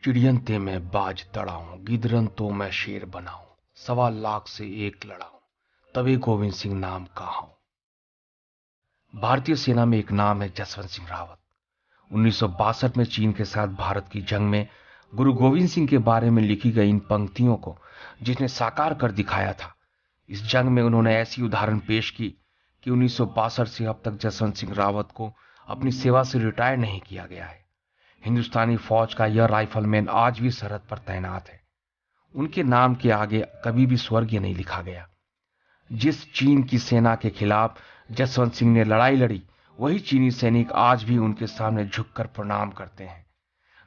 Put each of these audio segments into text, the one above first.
चिड़ियन ते मैं बाज तड़ाऊं, गिदरन तो मैं शेर बनाऊं, 1.25 लाख से एक लड़ाऊं, तबे गोविंद सिंह नाम कहाऊं। भारतीय सेना में एक नाम है जसवंत सिंह रावत। 1962 में चीन के साथ भारत की जंग में गुरु गोविंद सिंह के बारे में लिखी गई इन पंक्तियों को जिसने साकार कर दिखाया था। इस जंग में उन्होंने ऐसी उदाहरण पेश की कि 1962 से अब तक जसवंत सिंह रावत को अपनी सेवा से रिटायर नहीं किया गया है। हिंदुस्तानी फौज का यह राइफलमैन आज भी सरहद पर तैनात है। उनके नाम के आगे कभी भी स्वर्गीय नहीं लिखा गया। जिस चीन की सेना के खिलाफ जसवंत सिंह ने लड़ाई लड़ी, वही चीनी सैनिक आज भी उनके सामने झुककर प्रणाम करते हैं।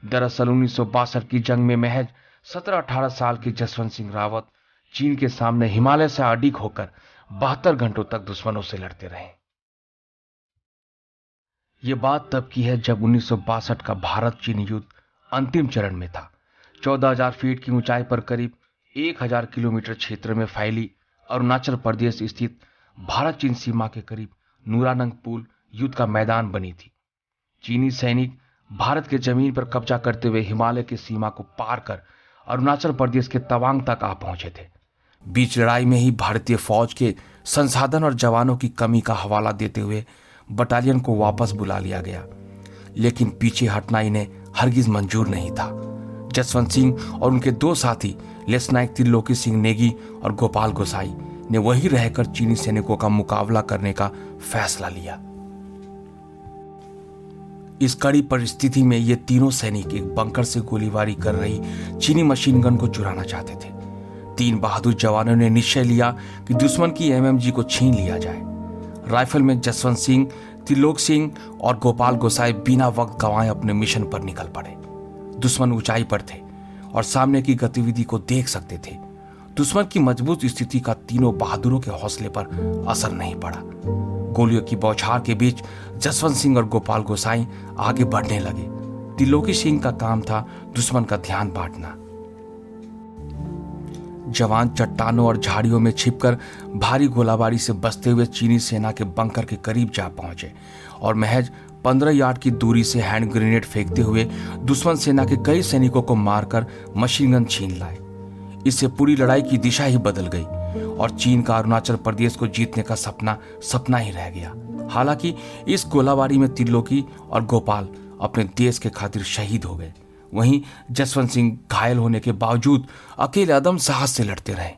दरअसल 1962 की जंग में महज 17-18 साल के जसवंत सिंह रावत चीन के सामने हिमालय से अडिग होकर 72 घंटों तक दुश्मनों से लड़ते रहे। यह बात तब की है जब 1962 का भारत चीन युद्ध अंतिम चरण में था। 14,000 फीट की ऊंचाई पर करीब 1,000 किलोमीटर क्षेत्र में फैली अरुणाचल प्रदेश स्थित भारत चीन सीमा के करीब नूरानंग पुल युद्ध का मैदान बनी थी। चीनी सैनिक भारत के जमीन पर कब्जा करते हुए हिमालय की सीमा को पार कर अरुणाचल प्रदेश के तवांग तक आ पहुंचे थे। बीच लड़ाई में ही भारतीय फौज के संसाधन और जवानों की कमी का हवाला देते हुए बटालियन को वापस बुला लिया गया, लेकिन पीछे हटना इन्हें हरगिज मंजूर नहीं था। जसवंत सिंह और उनके दो साथी लेफ्टिनेंट त्रिलोकी सिंह नेगी और गोपाल गोसाई ने वहीं रहकर चीनी सैनिकों का मुकाबला करने का फैसला लिया। इस कड़ी परिस्थिति में ये तीनों सैनिक एक बंकर से गोलीबारी कर रही चीनी मशीन गन को चुराना चाहते थे। 3 बहादुर जवानों ने निश्चय लिया कि दुश्मन की एमएमजी को छीन लिया जाए। राइफलमैन जसवंत सिंह, त्रिलोक सिंह और गोपाल गोसाई बिना वक्त गंवाए अपने मिशन पर निकल पड़े। दुश्मन ऊंचाई पर थे और सामने की गतिविधि को देख सकते थे। दुश्मन की मजबूत स्थिति का तीनों बहादुरों के हौसले पर असर नहीं पड़ा। गोलियों की बौछार के बीच जसवंत सिंह और गोपाल गोसाई आगे बढ़ने लगे। त्रिलोकी सिंह का काम था दुश्मन का ध्यान बांटना। जवान चट्टानों और झाड़ियों में छिपकर भारी गोलाबारी से बचते हुए चीनी सेना के बंकर के करीब जा पहुंचे और महज 15 यार्ड की दूरी से हैंड ग्रेनेड फेंकते हुए दुश्मन सेना के कई सैनिकों को मारकर मशीन गन छीन लाए। इससे पूरी लड़ाई की दिशा ही बदल गई और चीन का अरुणाचल प्रदेश को जीतने का सपना ही रह गया। हालांकि इस गोलाबारी में त्रिलोकी और गोपाल अपने देश के खातिर शहीद हो गए। वहीं जसवंत सिंह घायल होने के बावजूद अकेले अदम साहस से लड़ते रहे।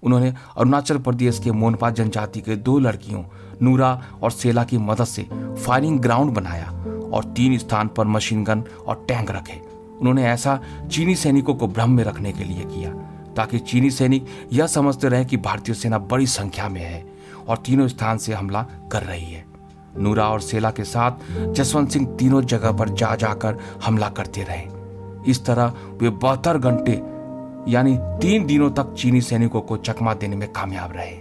उन्होंने अरुणाचल प्रदेश के मोनपा जनजाति के 2 लड़कियों नूरा और सेला की मदद से फायरिंग ग्राउंड बनाया और 3 स्थान पर मशीन गन और टैंक रखे। उन्होंने ऐसा चीनी सैनिकों को भ्रम में रखने के लिए किया ताकि चीनी सैनिक यह समझते रहे कि भारतीय सेना बड़ी संख्या में है और तीनों स्थान से हमला कर रही है। नूरा और सेला के साथ जसवंत सिंह तीनों जगह पर जाकर हमला करते रहे। इस तरह वे 72 घंटे यानी 3 दिनों तक चीनी सैनिकों को चकमा देने में कामयाब रहे।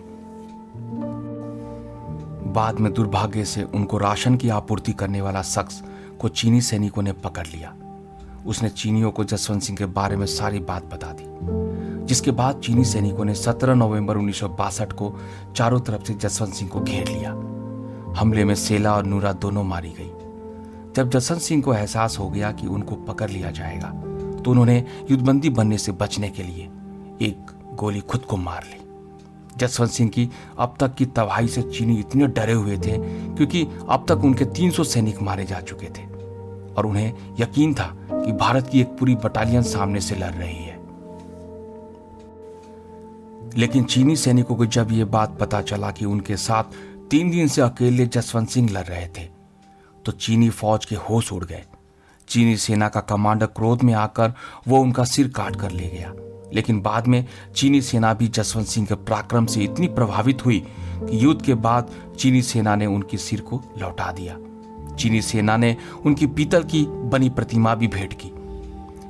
बाद में दुर्भाग्य से उनको राशन की आपूर्ति करने वाला शख्स को चीनी सैनिकों ने पकड़ लिया। उसने चीनियों को जसवंत सिंह के बारे में सारी बात बता दी, जिसके बाद चीनी सैनिकों ने 17 नवंबर 1962 को चारों तरफ से जसवंत सिंह को घेर लिया। हमले में सेला और नूरा दोनों मारी गई। जब जसवंत सिंह को एहसास हो गया कि उनको पकड़ लिया जाएगा तो उन्होंने युद्धबंदी बनने से बचने के लिए एक गोली खुद को मार ली। जसवंत सिंह की अब तक की तबाही से चीनी इतने डरे हुए थे क्योंकि अब तक उनके 300 सैनिक मारे जा चुके थे और उन्हें यकीन था कि भारत की एक पूरी बटालियन सामने से लड़ रही है। लेकिन चीनी सैनिकों को जब यह बात पता चला कि उनके साथ 3 दिन से अकेले जसवंत सिंह लड़ रहे थे तो चीनी फौज के होश उड़ गए। चीनी सेना का कमांडर क्रोध में आकर वो उनका सिर काट कर ले गया। लेकिन बाद में चीनी सेना भी जसवंत सिंह के पराक्रम से इतनी प्रभावित हुई कि युद्ध के बाद चीनी सेना ने उनके सिर को लौटा दिया। चीनी सेना ने उनकी पीतल की बनी प्रतिमा भी भेंट की।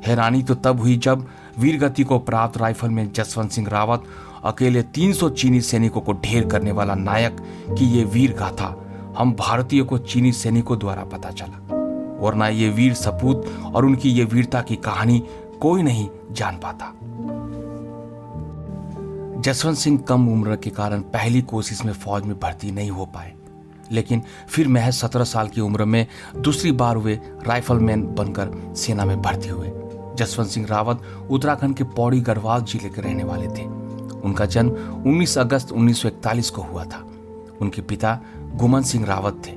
हैरानी तो तब हुई जब वीरगति को प्राप्त राइफलमैन जसवंत सिंह रावत अकेले 300 चीनी सैनिकों को ढेर करने वाला नायक की ये वीर गाथा हम भारतीयों को चीनी सैनिकों द्वारा पता चला, वरना ये वीर सपूत और उनकी ये वीरता की कहानी कोई नहीं जान पाता। जसवंत सिंह कम उम्र के कारण पहली कोशिश में फौज में भर्ती नहीं हो पाए, लेकिन फिर महज 17 साल की उम्र में दूसरी बार वे राइफलमैन बनकर सेना में भर्ती हुए। जसवंत सिंह रावत उत्तराखंड के पौड़ी गढ़वाल जिले के रहने वाले थे। उनका जन्म 19 अगस्त 1941 को हुआ था। उनके पिता गुमन सिंह रावत थे।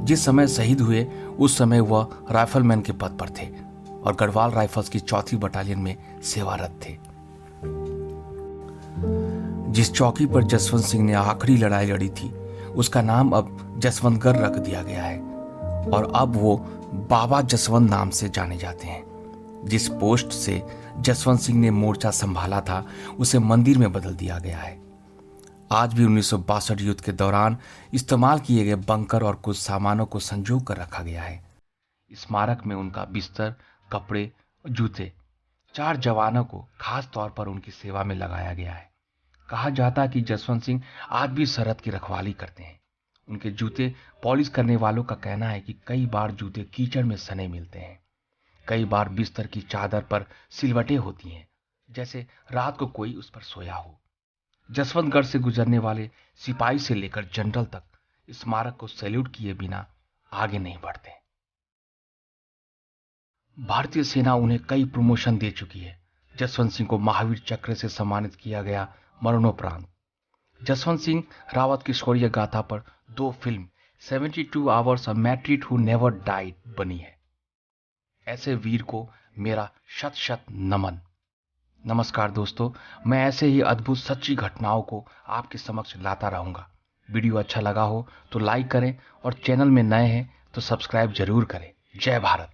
जिस समय शहीद हुए उस समय वह राइफलमैन के पद पर थे और गढ़वाल राइफल्स की 4वीं बटालियन में सेवारत थे। जिस चौकी पर जसवंत सिंह ने आखिरी लड़ाई लड़ी थी उसका नाम अब जसवंतगढ़ रख दिया गया है और अब वो बाबा जसवंत नाम से जाने जाते हैं। जिस पोस्ट से जसवंत सिंह ने मोर्चा संभाला था उसे मंदिर में बदल दिया गया है। आज भी 1962 युद्ध के दौरान इस्तेमाल किए गए बंकर और कुछ सामानों को संजो कर रखा गया है। स्मारक में उनका बिस्तर, कपड़े, जूते 4 जवानों को खास तौर पर उनकी सेवा में लगाया गया है। कहा जाता है कि जसवंत सिंह आज भी सरहद की रखवाली करते हैं। उनके जूते पॉलिश करने वालों का कहना है कि कई बार जूते कीचड़ में सने मिलते हैं। कई बार बिस्तर की चादर पर सिलवटें होती हैं, जैसे रात को कोई उस पर सोया हो। जसवंतगढ़ से गुजरने वाले सिपाही से लेकर जनरल तक स्मारक को सैल्यूट किए बिना आगे नहीं बढ़ते। भारतीय सेना उन्हें कई प्रमोशन दे चुकी है। जसवंत सिंह को महावीर चक्र से सम्मानित किया गया मरणोपरांत। जसवंत सिंह रावत की शौर्य गाथा पर 2 film 72 hours a martyr who never died बनी है। ऐसे वीर को मेरा शत शत नमन। नमस्कार दोस्तों, मैं ऐसे ही अद्भुत सच्ची घटनाओं को आपके समक्ष लाता रहूंगा। वीडियो अच्छा लगा हो तो लाइक करें और चैनल में नए हैं तो सब्सक्राइब जरूर करें। जय भारत।